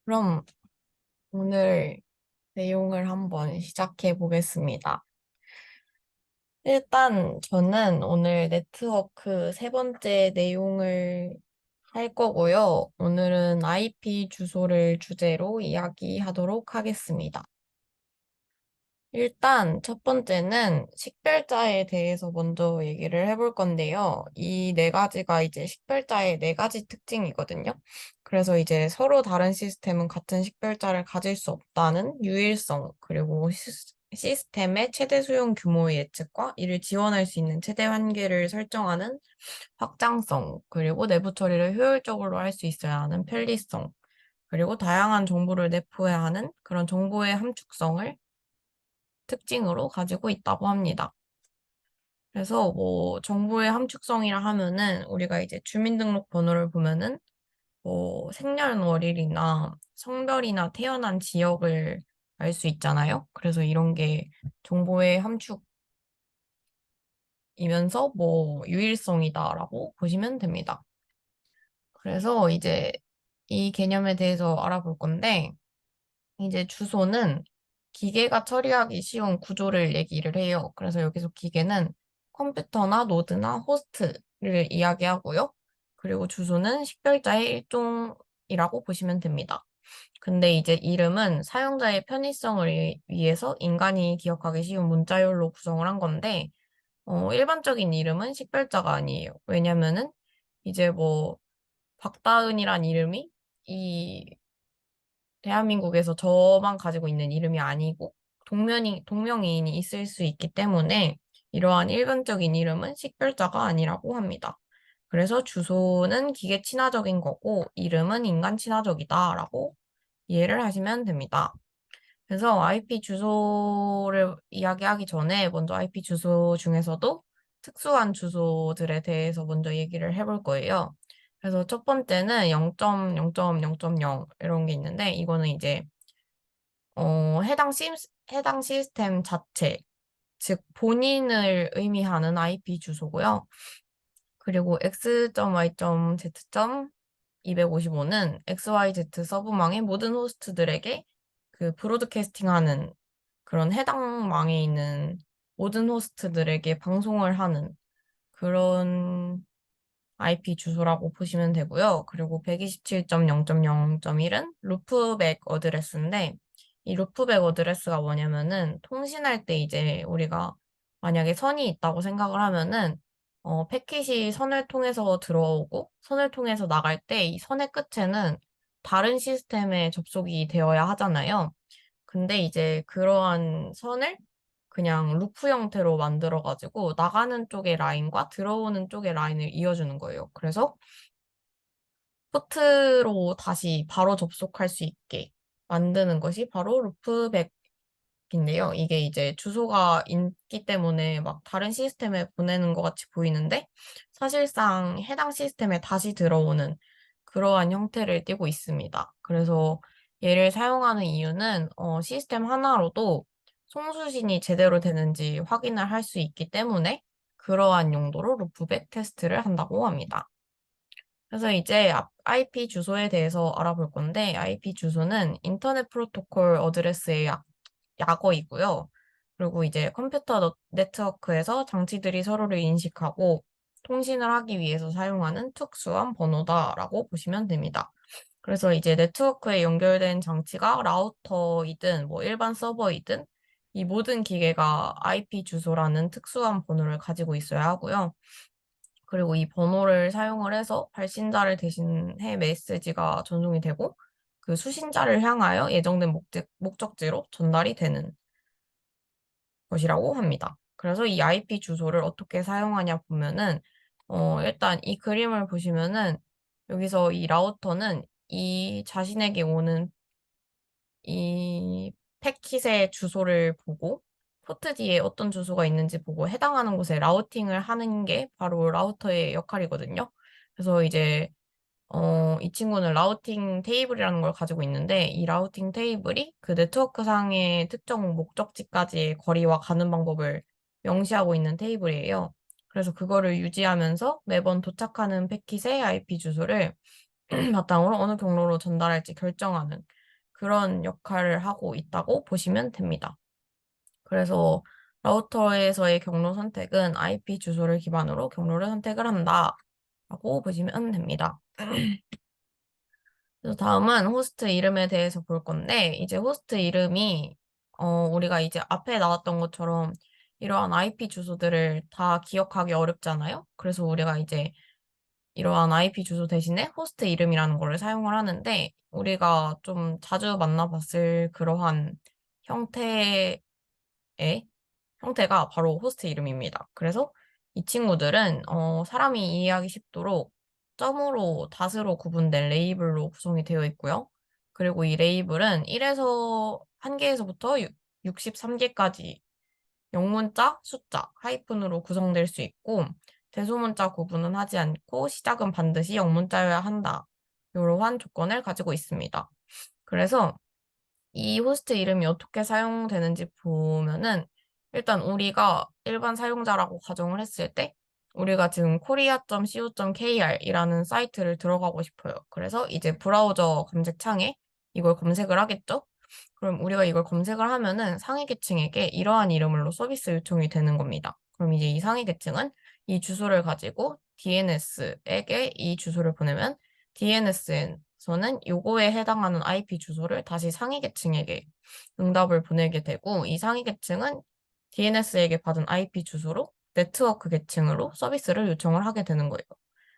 그럼 오늘 내용을 한번 시작해 보겠습니다. 일단 저는 오늘 네트워크 세 번째 내용을 할 거고요. 오늘은 IP 주소를 주제로 이야기하도록 하겠습니다. 일단 첫 번째는 식별자에 대해서 먼저 얘기를 해볼 건데요. 이 네 가지가 이제 식별자의 네 가지 특징이거든요. 그래서 이제 서로 다른 시스템은 같은 식별자를 가질 수 없다는 유일성, 그리고 시스템의 최대 수용 규모의 예측과 이를 지원할 수 있는 최대 한계를 설정하는 확장성, 그리고 내부 처리를 효율적으로 할 수 있어야 하는 편리성, 그리고 다양한 정보를 내포해야 하는 그런 정보의 함축성을 특징으로 가지고 있다고 합니다. 그래서 뭐 정보의 함축성이라 하면은 우리가 이제 주민등록번호를 보면은 뭐 생년월일이나 성별이나 태어난 지역을 알 수 있잖아요. 그래서 이런 게 정보의 함축이면서 뭐 유일성이다라고 보시면 됩니다. 그래서 이제 이 개념에 대해서 알아볼 건데 이제 주소는 기계가 처리하기 쉬운 구조를 얘기를 해요. 그래서 여기서 기계는 컴퓨터나 노드나 호스트를 이야기하고요. 그리고 주소는 식별자의 일종이라고 보시면 됩니다. 근데 이제 이름은 사용자의 편의성을 위해서 인간이 기억하기 쉬운 문자열로 구성을 한 건데, 일반적인 이름은 식별자가 아니에요. 왜냐면은 이제 뭐 박다은이란 이름이 이 대한민국에서 저만 가지고 있는 이름이 아니고 동명이인이 있을 수 있기 때문에 이러한 일반적인 이름은 식별자가 아니라고 합니다. 그래서 주소는 기계 친화적인 거고 이름은 인간 친화적이다라고 이해를 하시면 됩니다. 그래서 IP 주소를 이야기하기 전에 먼저 IP 주소 중에서도 특수한 주소들에 대해서 먼저 얘기를 해볼 거예요. 그래서 첫 번째는 0.0.0.0 이런 게 있는데 이거는 이제 해당 시스템 자체, 즉 본인을 의미하는 IP 주소고요. 그리고 x.y.z.255는 XYZ 서브망의 모든 호스트들에게 그 브로드캐스팅하는 그런 해당 망에 있는 모든 호스트들에게 방송을 하는 그런 IP 주소라고 보시면 되고요. 그리고 127.0.0.1은 루프백 어드레스인데 이 루프백 어드레스가 뭐냐면은 통신할 때 이제 우리가 만약에 선이 있다고 생각을 하면은 패킷이 선을 통해서 들어오고 선을 통해서 나갈 때 이 선의 끝에는 다른 시스템에 접속이 되어야 하잖아요. 근데 이제 그러한 선을 그냥 루프 형태로 만들어가지고 나가는 쪽의 라인과 들어오는 쪽의 라인을 이어주는 거예요. 그래서 포트로 다시 바로 접속할 수 있게 만드는 것이 바로 루프백인데요. 이게 이제 주소가 있기 때문에 막 다른 시스템에 보내는 것 같이 보이는데 사실상 해당 시스템에 다시 들어오는 그러한 형태를 띠고 있습니다. 그래서 얘를 사용하는 이유는 시스템 하나로도 송수신이 제대로 되는지 확인을 할 수 있기 때문에 그러한 용도로 루프백 테스트를 한다고 합니다. 그래서 이제 IP 주소에 대해서 알아볼 건데 IP 주소는 인터넷 프로토콜 어드레스의 약어이고요. 그리고 이제 컴퓨터 네트워크에서 장치들이 서로를 인식하고 통신을 하기 위해서 사용하는 특수한 번호다라고 보시면 됩니다. 그래서 이제 네트워크에 연결된 장치가 라우터이든 뭐 일반 서버이든 이 모든 기계가 IP 주소라는 특수한 번호를 가지고 있어야 하고요. 그리고 이 번호를 사용을 해서 발신자를 대신해 메시지가 전송이 되고 그 수신자를 향하여 예정된 목적지로 전달이 되는 것이라고 합니다. 그래서 이 IP 주소를 어떻게 사용하냐 보면은 일단 이 그림을 보시면은 여기서 이 라우터는 이 자신에게 오는 이 패킷의 주소를 보고 포트 뒤에 어떤 주소가 있는지 보고 해당하는 곳에 라우팅을 하는 게 바로 라우터의 역할이거든요. 그래서 이제 이 친구는 라우팅 테이블이라는 걸 가지고 있는데 이 라우팅 테이블이 그 네트워크 상의 특정 목적지까지의 거리와 가는 방법을 명시하고 있는 테이블이에요. 그래서 그거를 유지하면서 매번 도착하는 패킷의 IP 주소를 바탕으로 어느 경로로 전달할지 결정하는 그런 역할을 하고 있다고 보시면 됩니다. 그래서 라우터에서의 경로 선택은 IP 주소를 기반으로 경로를 선택을 한다라고 보시면 됩니다. 그래서 다음은 호스트 이름에 대해서 볼 건데, 이제 호스트 이름이, 우리가 이제 앞에 나왔던 것처럼 이러한 IP 주소들을 다 기억하기 어렵잖아요? 그래서 우리가 이제 이러한 IP 주소 대신에 호스트 이름이라는 거를 사용을 하는데, 우리가 좀 자주 만나봤을 그러한 형태의 형태가 바로 호스트 이름입니다. 그래서 이 친구들은 사람이 이해하기 쉽도록 점으로 닷으로 구분된 레이블로 구성이 되어 있고요. 그리고 이 레이블은 1에서 1개에서부터 63개까지 영문자, 숫자, 하이픈으로 구성될 수 있고 대소문자 구분은 하지 않고 시작은 반드시 영문자여야 한다. 이러한 조건을 가지고 있습니다. 그래서 이 호스트 이름이 어떻게 사용되는지 보면은 일단 우리가 일반 사용자라고 가정을 했을 때 우리가 지금 korea.co.kr이라는 사이트를 들어가고 싶어요. 그래서 이제 브라우저 검색창에 이걸 검색을 하겠죠? 그럼 우리가 이걸 검색을 하면은 상위 계층에게 이러한 이름으로 서비스 요청이 되는 겁니다. 그럼 이제 이 상위 계층은 이 주소를 가지고 DNS에게 이 주소를 보내면 DNS에서는 요거에 해당하는 IP 주소를 다시 상위 계층에게 응답을 보내게 되고 이 상위 계층은 DNS에게 받은 IP 주소로 네트워크 계층으로 서비스를 요청을 하게 되는 거예요.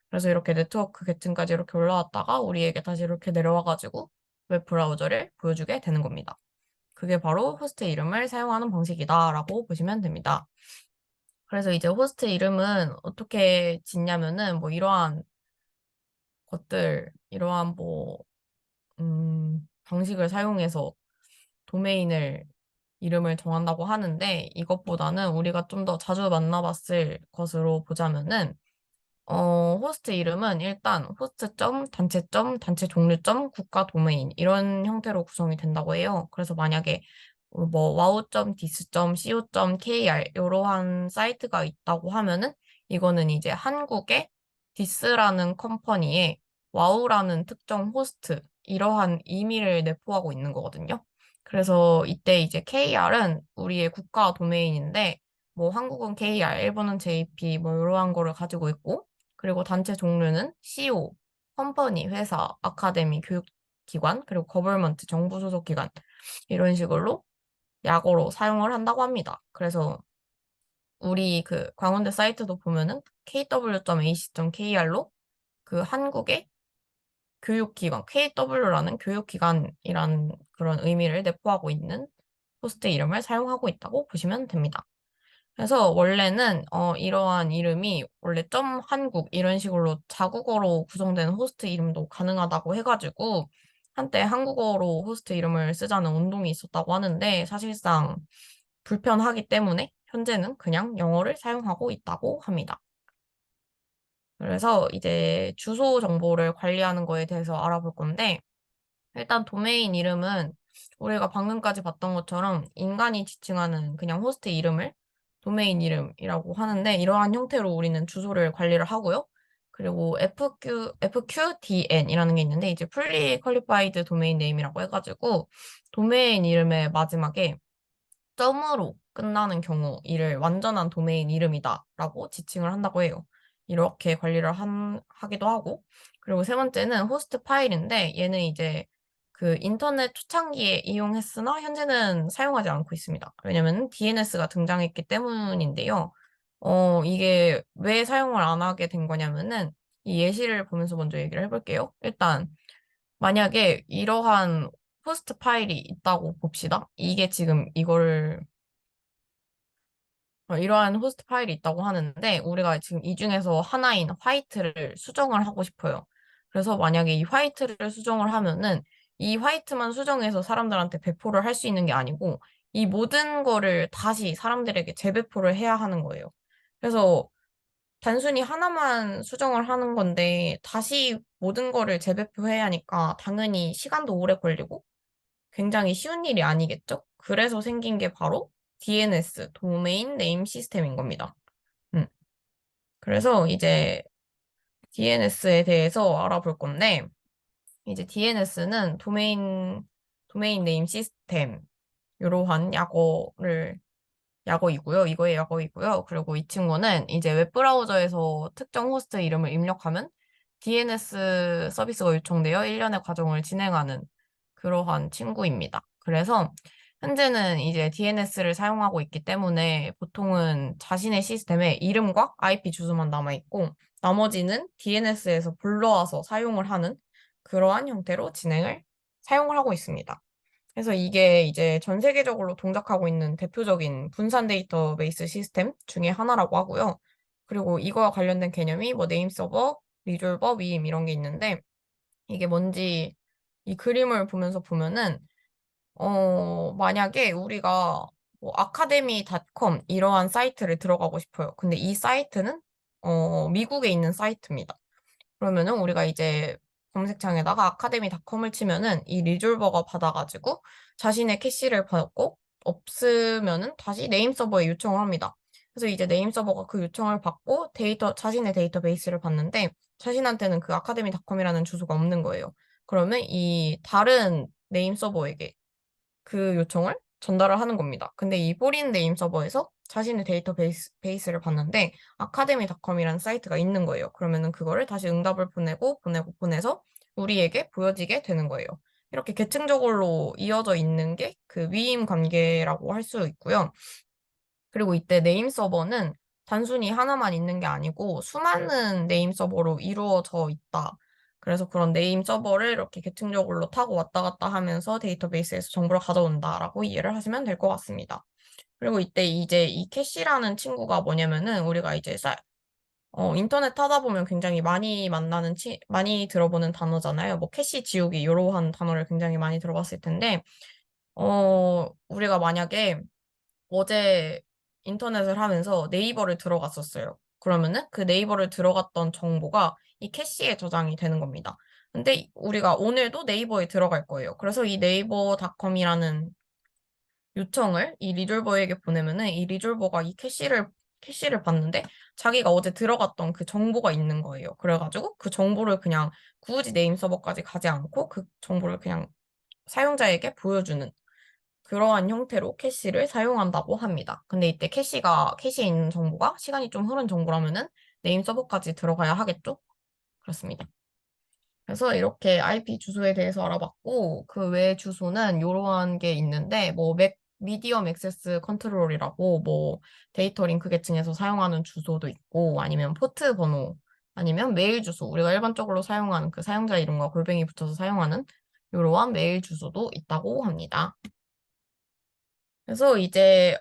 그래서 이렇게 네트워크 계층까지 이렇게 올라왔다가 우리에게 다시 이렇게 내려와가지고 웹 브라우저를 보여주게 되는 겁니다. 그게 바로 호스트 이름을 사용하는 방식이다라고 보시면 됩니다. 그래서 이제 호스트 이름은 어떻게 짓냐면은 뭐 이러한 것들, 이러한 뭐, 방식을 사용해서 도메인을 이름을 정한다고 하는데 이것보다는 우리가 좀 더 자주 만나봤을 것으로 보자면은 호스트 이름은 일단 호스트점, 단체점, 단체 종류점, 국가 도메인 이런 형태로 구성이 된다고 해요. 그래서 만약에 뭐 wow.dis.co.kr 이러한 사이트가 있다고 하면은 이거는 이제 한국의 디스라는 컴퍼니의 와우라는 특정 호스트 이러한 의미를 내포하고 있는 거거든요. 그래서 이때 이제 KR은 우리의 국가 도메인인데 뭐 한국은 KR, 일본은 JP 뭐 이러한 거를 가지고 있고 그리고 단체 종류는 CO, 컴퍼니, 회사, 아카데미, 교육기관, 그리고 거벌먼트, 정부 소속 기관 이런 식으로 약어로 사용을 한다고 합니다. 그래서 우리 그 광운대 사이트도 보면은 kw.ac.kr로 그 한국의 교육기관, KW라는 교육기관이라는 그런 의미를 내포하고 있는 호스트 이름을 사용하고 있다고 보시면 됩니다. 그래서 원래는 이러한 이름이 원래 점 한국 이런 식으로 자국어로 구성된 호스트 이름도 가능하다고 해가지고 한때 한국어로 호스트 이름을 쓰자는 운동이 있었다고 하는데 사실상 불편하기 때문에 현재는 그냥 영어를 사용하고 있다고 합니다. 그래서 이제 주소 정보를 관리하는 거에 대해서 알아볼 건데 일단 도메인 이름은 우리가 방금까지 봤던 것처럼 인간이 지칭하는 그냥 호스트 이름을 도메인 이름이라고 하는데 이러한 형태로 우리는 주소를 관리를 하고요. 그리고 FQDN이라는 게 있는데 이제 Fully Qualified Domain Name이라고 해가지고 도메인 이름의 마지막에 점으로 끝나는 경우 이를 완전한 도메인 이름이다라고 지칭을 한다고 해요. 이렇게 관리를 하기도 하고 그리고 세 번째는 호스트 파일인데 얘는 이제 그 인터넷 초창기에 이용했으나 현재는 사용하지 않고 있습니다. 왜냐면 DNS가 등장했기 때문인데요. 이게 왜 사용을 안 하게 된 거냐면은 이 예시를 보면서 먼저 얘기를 해볼게요. 일단 만약에 이러한 호스트 파일이 있다고 봅시다. 이게 지금 이걸 이러한 호스트 파일이 있다고 하는데 우리가 지금 이 중에서 하나인 화이트를 수정을 하고 싶어요. 그래서 만약에 이 화이트를 수정을 하면은 이 화이트만 수정해서 사람들한테 배포를 할 수 있는 게 아니고 이 모든 거를 다시 사람들에게 재배포를 해야 하는 거예요. 그래서 단순히 하나만 수정을 하는 건데 다시 모든 거를 재배포해야 하니까 당연히 시간도 오래 걸리고 굉장히 쉬운 일이 아니겠죠? 그래서 생긴 게 바로 DNS, 도메인 네임 시스템인 겁니다. 음. 그래서 이제 DNS에 대해서 알아볼 건데, 이제 DNS는 도메인 네임 시스템, 요러한 약어이고요. 이거의 약어이고요. 그리고 이 친구는 이제 웹브라우저에서 특정 호스트 이름을 입력하면 DNS 서비스가 요청되어 일련의 과정을 진행하는 그러한 친구입니다. 그래서 현재는 이제 DNS를 사용하고 있기 때문에 보통은 자신의 시스템에 이름과 IP 주소만 남아있고 나머지는 DNS에서 불러와서 사용을 하는 그러한 형태로 사용을 하고 있습니다. 그래서 이게 이제 전 세계적으로 동작하고 있는 대표적인 분산 데이터베이스 시스템 중에 하나라고 하고요. 그리고 이거와 관련된 개념이 뭐 네임 서버, 리졸버, 위임 이런 게 있는데 이게 뭔지 이 그림을 보면은 만약에 우리가 뭐 아카데미닷컴 이러한 사이트를 들어가고 싶어요. 근데 이 사이트는 미국에 있는 사이트입니다. 그러면은 우리가 이제 검색창에다가 아카데미닷컴을 치면은 이 리졸버가 받아가지고 자신의 캐시를 받고 없으면은 다시 네임 서버에 요청을 합니다. 그래서 이제 네임 서버가 그 요청을 받고 자신의 데이터베이스를 받는데 자신한테는 그 아카데미닷컴이라는 주소가 없는 거예요. 그러면 이 다른 네임 서버에게 그 요청을 전달을 하는 겁니다. 근데 이 포린 네임 서버에서 자신의 베이스를 봤는데 아카데미닷컴이라는 사이트가 있는 거예요. 그러면은 그거를 다시 응답을 보내서 우리에게 보여지게 되는 거예요. 이렇게 계층적으로 이어져 있는 게 그 위임 관계라고 할 수 있고요. 그리고 이때 네임 서버는 단순히 하나만 있는 게 아니고 수많은 네임 서버로 이루어져 있다. 그래서 그런 네임 서버를 이렇게 계층적으로 타고 왔다 갔다 하면서 데이터베이스에서 정보를 가져온다라고 이해를 하시면 될 것 같습니다. 그리고 이때 이제 이 캐시라는 친구가 뭐냐면은 우리가 이제 인터넷 타다 보면 굉장히 많이 들어보는 단어잖아요. 뭐 캐시 지우기 이러한 단어를 굉장히 많이 들어봤을 텐데 우리가 만약에 어제 인터넷을 하면서 네이버를 들어갔었어요. 그러면은 그 네이버를 들어갔던 정보가 이 캐시에 저장이 되는 겁니다. 근데 우리가 오늘도 네이버에 들어갈 거예요. 그래서 이 네이버닷컴이라는 요청을 이 리졸버에게 보내면은 이 리졸버가 이 캐시를 봤는데 자기가 어제 들어갔던 그 정보가 있는 거예요. 그래가지고 그 정보를 그냥 굳이 네임 서버까지 가지 않고 그 정보를 그냥 사용자에게 보여주는 그러한 형태로 캐시를 사용한다고 합니다. 근데 이때 캐시에 있는 정보가 시간이 좀 흐른 정보라면은 네임 서버까지 들어가야 하겠죠? 그렇습니다. 그래서 이렇게 IP 주소에 대해서 알아봤고, 그 외 주소는 이러한 게 있는데, 뭐, 미디엄 액세스 컨트롤이라고, 뭐, 데이터 링크 계층에서 사용하는 주소도 있고, 아니면 포트 번호, 아니면 메일 주소, 우리가 일반적으로 사용하는 그 사용자 이름과 골뱅이 붙여서 사용하는 이러한 메일 주소도 있다고 합니다. 그래서 이제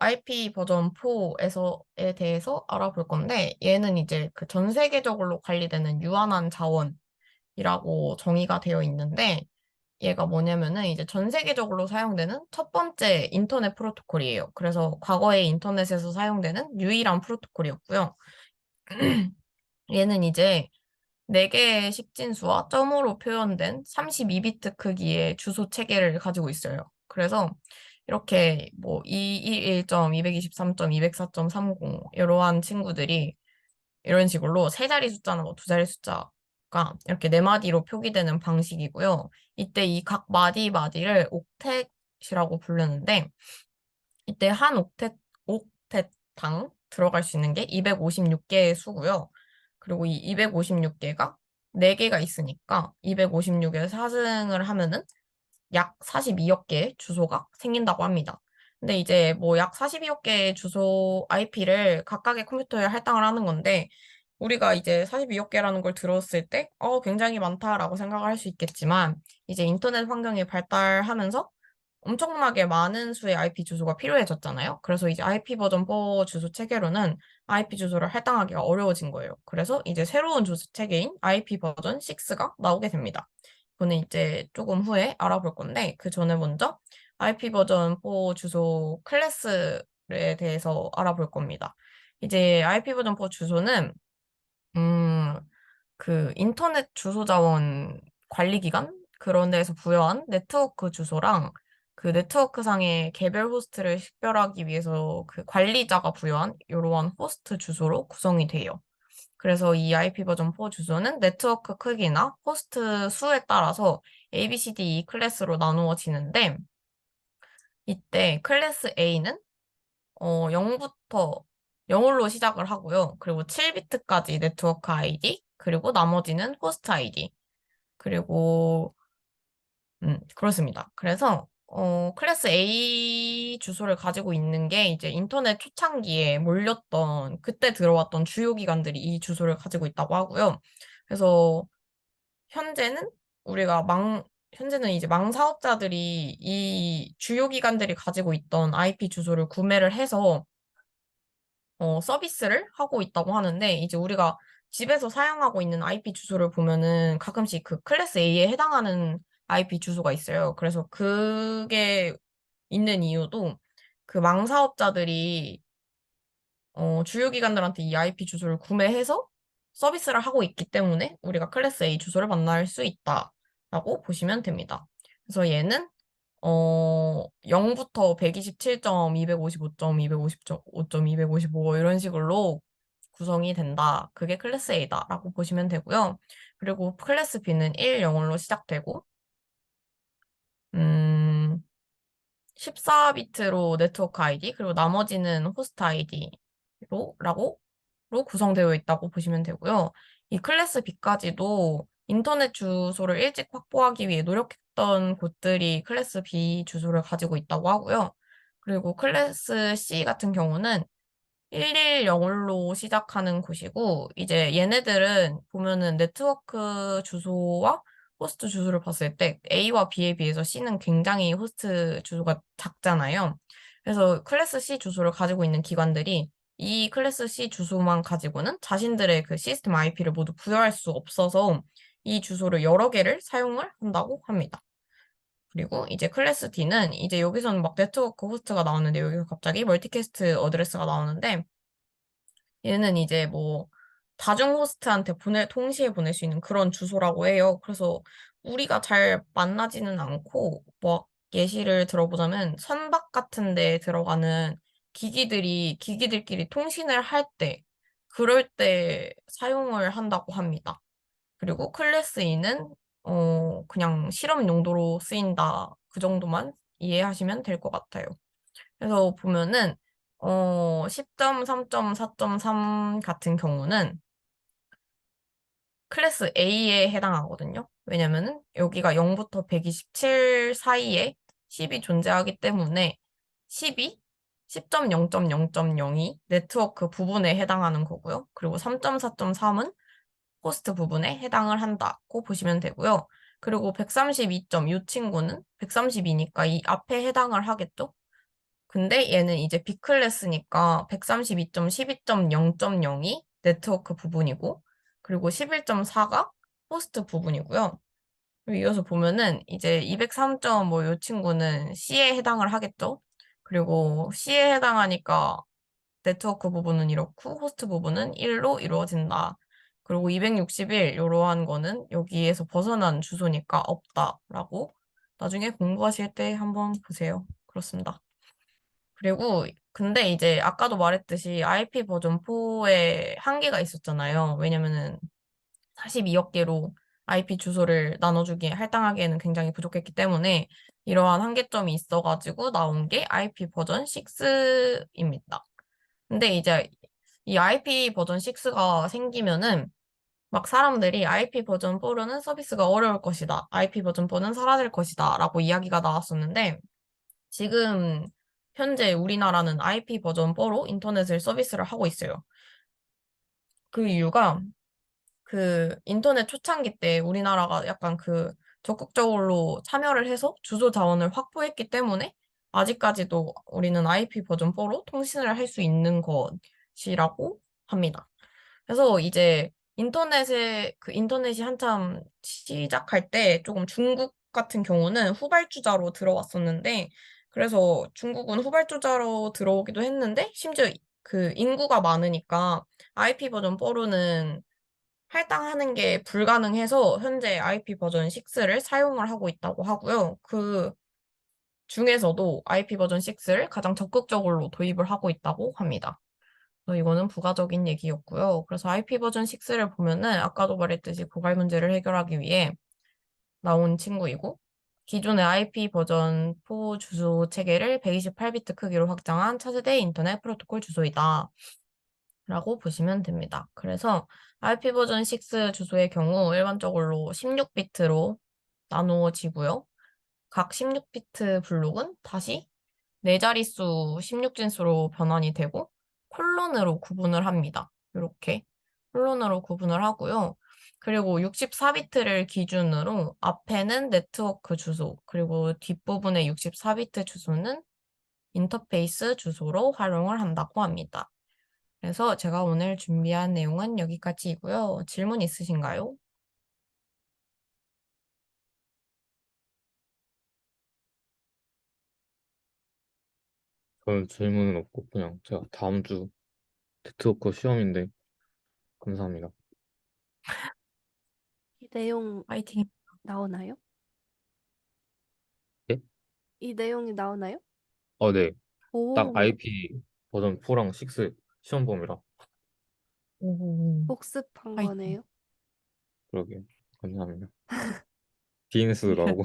IP 버전 4에 대해서 알아볼 건데 얘는 이제 그 전 세계적으로 관리되는 유한한 자원이라고 정의가 되어 있는데 얘가 뭐냐면은 이제 전 세계적으로 사용되는 첫 번째 인터넷 프로토콜이에요. 그래서 과거에 인터넷에서 사용되는 유일한 프로토콜이었고요. 얘는 이제 4개의 식진수와 점으로 표현된 32비트 크기의 주소 체계를 가지고 있어요. 그래서 이렇게 뭐 211점, 223점, 204.30 이러한 친구들이 이런 식으로 세 자리 숫자나 뭐 두 자리 숫자가 이렇게 네 마디로 표기되는 방식이고요. 이때 이 각 마디를 옥텟이라고 부르는데 이때 한 옥텟당 들어갈 수 있는 게 256개의 수고요. 그리고 이 256개가 4개가 있으니까 256에 사승을 하면은 약 42억 개의 주소가 생긴다고 합니다. 근데 이제 뭐 약 42억 개의 주소 IP를 각각의 컴퓨터에 할당을 하는 건데 우리가 이제 42억 개라는 걸 들었을 때 굉장히 많다라고 생각을 할 수 있겠지만 이제 인터넷 환경이 발달하면서 엄청나게 많은 수의 IP 주소가 필요해졌잖아요. 그래서 이제 IP 버전 4 주소 체계로는 IP 주소를 할당하기가 어려워진 거예요. 그래서 이제 새로운 주소 체계인 IP 버전 6가 나오게 됩니다. 이거는 이제 조금 후에 알아볼 건데 그 전에 먼저 IP 버전 4 주소 클래스에 대해서 알아볼 겁니다. 이제 IP 버전 4 주소는 음, 그 인터넷 주소 자원 관리 기관 그런 데에서 부여한 네트워크 주소랑 그 네트워크 상의 개별 호스트를 식별하기 위해서 그 관리자가 부여한 이러한 호스트 주소로 구성이 돼요. 그래서 이 IP 버전 4 주소는 네트워크 크기나 호스트 수에 따라서 A, B, C, D, E 클래스로 나누어지는데 이때 클래스 A는 0부터 0로 시작을 하고요. 그리고 7비트까지 네트워크 아이디, 그리고 나머지는 호스트 아이디. 그리고 그렇습니다. 그래서 클래스 A 주소를 가지고 있는 게 이제 인터넷 초창기에 몰렸던 그때 들어왔던 주요 기관들이 이 주소를 가지고 있다고 하고요. 그래서 현재는 우리가 현재는 이제 망 사업자들이 이 주요 기관들이 가지고 있던 IP 주소를 구매를 해서 서비스를 하고 있다고 하는데, 이제 우리가 집에서 사용하고 있는 IP 주소를 보면은 가끔씩 그 클래스 A에 해당하는 IP 주소가 있어요. 그래서 그게 있는 이유도 그 망 사업자들이 주요 기관들한테 이 IP 주소를 구매해서 서비스를 하고 있기 때문에 우리가 클래스 A 주소를 만날 수 있다라고 보시면 됩니다. 그래서 얘는 0부터 127점, 255점, 255점, 255 이런 식으로 구성이 된다. 그게 클래스 A다라고 보시면 되고요. 그리고 클래스 B는 1, 0으로 시작되고, 음, 14비트로 네트워크 아이디, 그리고 나머지는 호스트 아이디로 구성되어 있다고 보시면 되고요. 이 클래스 B까지도 인터넷 주소를 일찍 확보하기 위해 노력했던 곳들이 클래스 B 주소를 가지고 있다고 하고요. 그리고 클래스 C 같은 경우는 110로 시작하는 곳이고, 이제 얘네들은 보면은 네트워크 주소와 호스트 주소를 봤을 때 A와 B에 비해서 C는 굉장히 호스트 주소가 작잖아요. 그래서 클래스 C 주소를 가지고 있는 기관들이 이 클래스 C 주소만 가지고는 자신들의 그 시스템 IP를 모두 부여할 수 없어서 이 주소를 여러 개를 사용을 한다고 합니다. 그리고 이제 클래스 D는 이제 여기서는 막 네트워크 호스트가 나오는데 여기서 갑자기 멀티캐스트 어드레스가 나오는데 얘는 이제 뭐 다중 호스트한테 동시에 보낼 수 있는 그런 주소라고 해요. 그래서 우리가 잘 만나지는 않고 뭐 예시를 들어보자면 선박 같은 데 들어가는 기기들끼리 통신을 할 때 그럴 때 사용을 한다고 합니다. 그리고 클래스 E는 그냥 실험 용도로 쓰인다. 그 정도만 이해하시면 될 것 같아요. 그래서 보면은 10점, 3점, 4.3 같은 경우는 클래스 A에 해당하거든요. 왜냐면은 여기가 0부터 127 사이에 10이 존재하기 때문에 10이 10.0.0.02 네트워크 부분에 해당하는 거고요. 그리고 3.4.3은 호스트 부분에 해당을 한다고 보시면 되고요. 그리고 132점 이 친구는 132니까 이 앞에 해당을 하겠죠? 근데 얘는 이제 B클래스니까 132점 12.0.02 네트워크 부분이고, 그리고 11.4가 호스트 부분이고요. 그리고 이어서 보면은 이제 203점 뭐 요 친구는 C에 해당을 하겠죠. 그리고 C에 해당하니까 네트워크 부분은 이렇고 호스트 부분은 1로 이루어진다. 그리고 261 이러한 거는 여기에서 벗어난 주소니까 없다라고 나중에 공부하실 때 한번 보세요. 그렇습니다. 그리고 근데 이제 아까도 말했듯이 IP 버전 4에 한계가 있었잖아요. 왜냐면은 42억 개로 IP 주소를 나눠주기에 할당하기에는 굉장히 부족했기 때문에 이러한 한계점이 있어가지고 나온 게 IP 버전 6입니다. 근데 이제 이 IP 버전 6가 생기면은 막 사람들이 IP 버전 4는 서비스가 어려울 것이다. IP 버전 4는 사라질 것이다. 라고 이야기가 나왔었는데 지금 현재 우리나라는 IP 버전 4로 인터넷을 서비스를 하고 있어요. 그 이유가 그 인터넷 초창기 때 우리나라가 약간 그 적극적으로 참여를 해서 주소 자원을 확보했기 때문에 아직까지도 우리는 IP 버전 4로 통신을 할 수 있는 것이라고 합니다. 그래서 이제 인터넷이 한참 시작할 때 조금 중국 같은 경우는 후발주자로 들어왔었는데, 그래서 중국은 후발주자로 들어오기도 했는데, 심지어 그 인구가 많으니까 IP 버전 4로는 할당하는 게 불가능해서 현재 IP 버전 6를 사용을 하고 있다고 하고요. 그 중에서도 IP 버전 6를 가장 적극적으로 도입을 하고 있다고 합니다. 이거는 부가적인 얘기였고요. 그래서 IP 버전 6를 보면은 아까도 말했듯이 고갈 문제를 해결하기 위해 나온 친구이고 기존의 IP 버전 4 주소 체계를 128비트 크기로 확장한 차세대 인터넷 프로토콜 주소이다. 라고 보시면 됩니다. 그래서 IP 버전 6 주소의 경우 일반적으로 16비트로 나누어지고요. 각 16비트 블록은 다시 네 자릿수 16진수로 변환이 되고 콜론으로 구분을 합니다. 이렇게 콜론으로 구분을 하고요. 그리고 64비트를 기준으로 앞에는 네트워크 주소, 그리고 뒷부분의 64비트 주소는 인터페이스 주소로 활용을 한다고 합니다. 그래서 제가 오늘 준비한 내용은 여기까지이고요. 질문 있으신가요? 저는 질문은 없고 그냥 제가 다음 주 네트워크 시험인데 감사합니다. 이 내용 파이팅. 나오나요? 예? 이 내용이 나오나요? 네. 딱 오, IP 버전 4랑 6 시험 범위라 오, 복습한 파이팅. 거네요. 그러게요. 감사합니다. DNS도 나오고.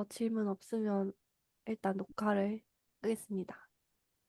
질문 없으면 일단 녹화를 끄겠습니다.